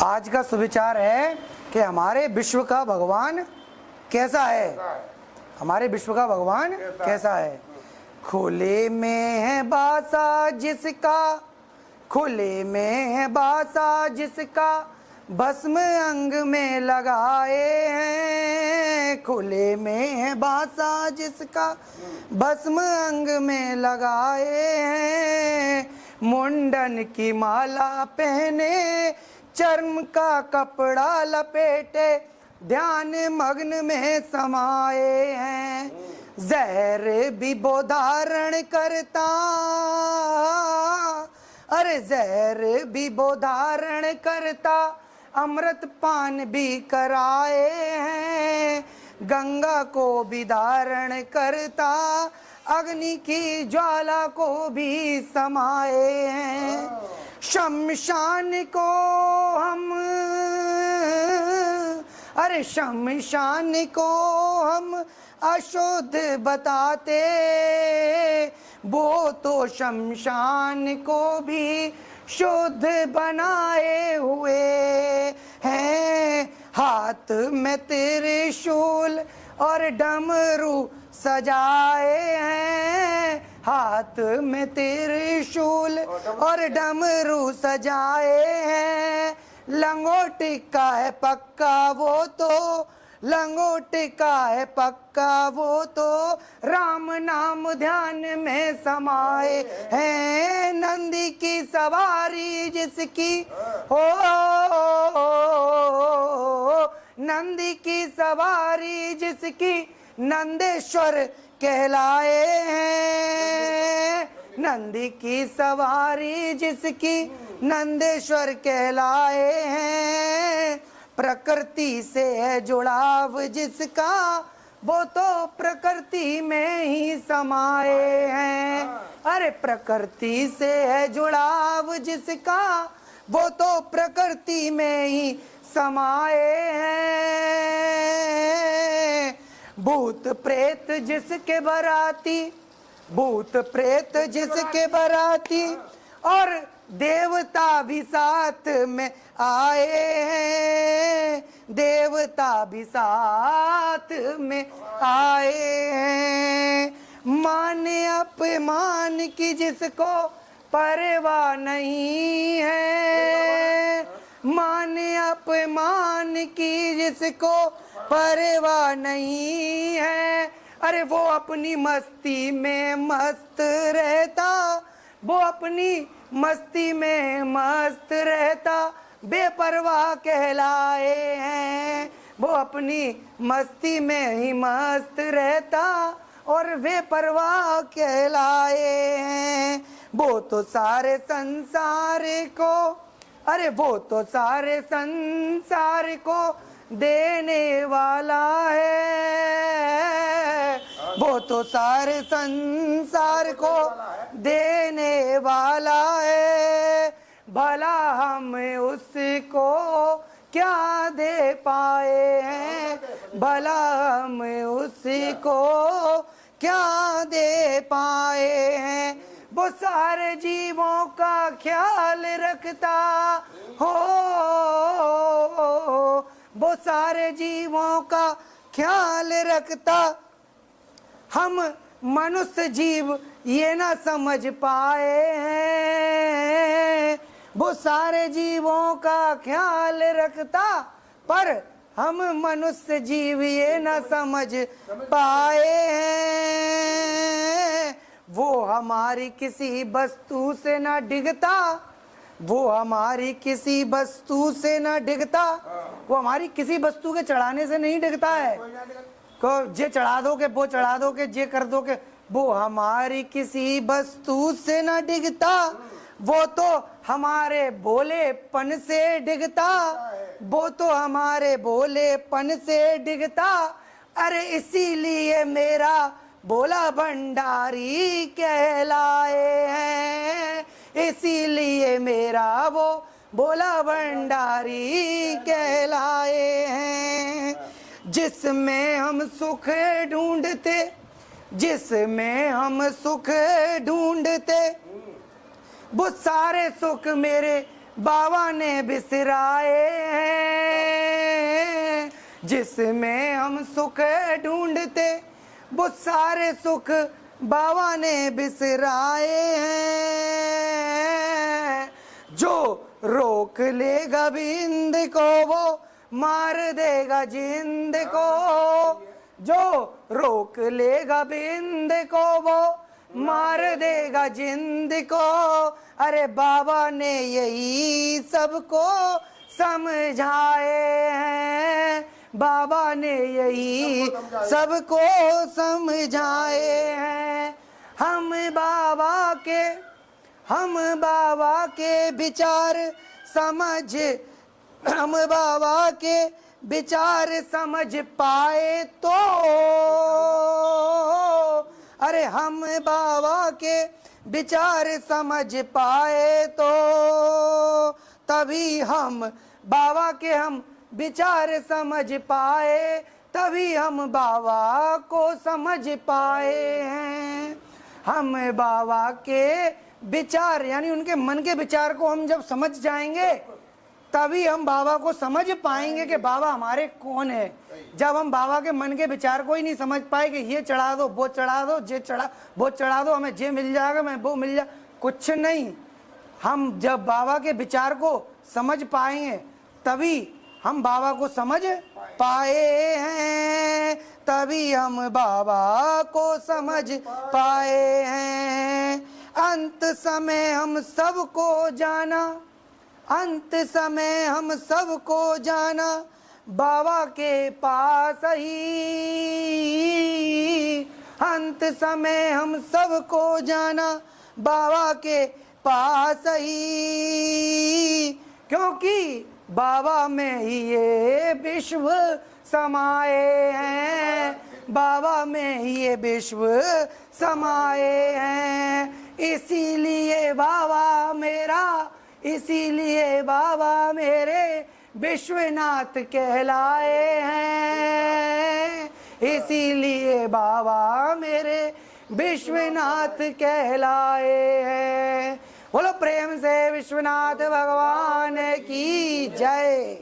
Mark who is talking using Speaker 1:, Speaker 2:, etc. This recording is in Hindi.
Speaker 1: आज का सुविचार है कि हमारे विश्व का भगवान कैसा है। हमारे विश्व का भगवान कैसा है। खुले में है बासा जिसका, खुले में है बासा जिसका, भस्म अंग में लगाए हैं। खुले में है बासा जिसका, भस्म अंग में लगाए हैं। मुंडन की माला पहने, चर्म का कपड़ा लपेटे, ध्यान मग्न में समाये हैं। जहर भी वो धारण करता, अरे जहर भी वो धारण करता, अमृत पान भी कराए हैं। गंगा को भी धारण करता, अग्नि की ज्वाला को भी समाये हैं। शमशान को हम, अरे शमशान को हम अशुद्ध बताते, वो तो शमशान को भी शुद्ध बनाए हुए हैं। हाथ में त्रिशूल और डमरू सजाए हैं। हाथ में त्रिशूल और डमरू सजाए हैं। लंगोटी का है पक्का वो तो, लंगोटी का है पक्का वो तो, राम नाम ध्यान में समाये हैं। नंदी की सवारी जिसकी हो, नंदी की सवारी जिसकी, नंदेश्वर कहलाए हैं। नंदी की सवारी जिसकी, नंदेश्वर कहलाए हैं। प्रकृति से है जुड़ाव जिसका, वो तो प्रकृति में ही समाये हैं। अरे प्रकृति से है जुड़ाव जिसका, वो तो प्रकृति में ही समाये हैं। भूत प्रेत जिसके बराती, भूत प्रेत जिसके बराती, और देवता भी साथ में आए हैं। देवता भी साथ में आए हैं। मान अपमान की जिसको परवाह नहीं है, मान अपमान की जिसको परवाह नहीं है। अरे वो अपनी मस्ती में मस्त रहता, वो अपनी मस्ती में मस्त रहता, बेपरवाह कहलाए हैं। वो अपनी मस्ती में ही मस्त रहता और बेपरवाह कहलाए हैं। वो तो सारे संसार को, अरे वो तो सारे संसार को देने वाला है। वो तो सारे संसार को देने वाला है। भला हम उसको क्या दे पाए हैं, भला हम उसको क्या दे पाए हैं। वो सारे जीवों का ख्याल रखता हो, वो सारे जीवों का ख्याल रखता। हम मनुष्य जीव ये ना समझ पाए हैं। वो सारे जीवों का ख्याल रखता, पर हम मनुष्य जीव ये ना समझ पाए हैं। वो हमारी किसी वस्तु से ना डिगता, वो हमारी किसी वस्तु से ना डिगता। वो हमारी किसी वस्तु के चढ़ाने से नहीं डिगता है। को जे चढ़ा दो के, वो चढ़ा दो के, जे कर दो के, वो हमारी किसी वस्तु से ना डिगता। वो तो हमारे भोलेपन से डिगता, वो तो हमारे भोलेपन से डिगता। अरे इसीलिए मेरा भोला भंडारी कहलाए हैं। इसीलिए मेरा वो भोला भंडारी कहलाए हैं। जिसमें हम सुख ढूंढते, जिसमें हम सुख ढूंढते, वो सारे सुख मेरे बाबा ने बिसराए हैं, जिसमें हम सुख ढूंढते वो सारे सुख बाबा ने बिसराए हैं। जो रोक लेगा बिंद को वो मार देगा जिंद को, जो रोक लेगा बिंद को वो मार देगा जिंद को। अरे बाबा ने यही सबको समझाए हैं, बाबा ने यही सबको समझाए हैं। हम बाबा के विचार समझ, हम बाबा के विचार समझ पाए तो, अरे हम बाबा के विचार समझ पाए तो, तभी हम बाबा के हम विचार समझ पाए, तभी हम बाबा को समझ पाए हैं। हम बाबा के विचार यानी उनके मन के विचार को हम जब समझ जाएंगे तभी हम बाबा को समझ पाएंगे कि बाबा हमारे कौन है। जब हम बाबा के मन के विचार को ही नहीं समझ पाए कि ये चढ़ा दो वो चढ़ा दो, ये चढ़ा वो चढ़ा दो, हमें ये मिल जाएगा मैं वो मिल जाए, कुछ नहीं। हम जब बाबा के विचार को समझ पाएंगे तभी हम बाबा को समझ पाए हैं, तभी हम बाबा को समझ पाए हैं। अंत समय हम सबको जाना, अंत समय हम सबको जाना बाबा के पास ही, अंत समय हम सबको जाना बाबा के पास ही, क्योंकि बाबा में ही ये विश्व समाये हैं, बाबा में ही ये विश्व समाये हैं। इसीलिए बाबा मेरा, इसीलिए बाबा मेरे विश्वनाथ कहलाए हैं, इसीलिए बाबा मेरे विश्वनाथ कहलाए हैं। बोलो प्रेम से विश्वनाथ भगवान की जय।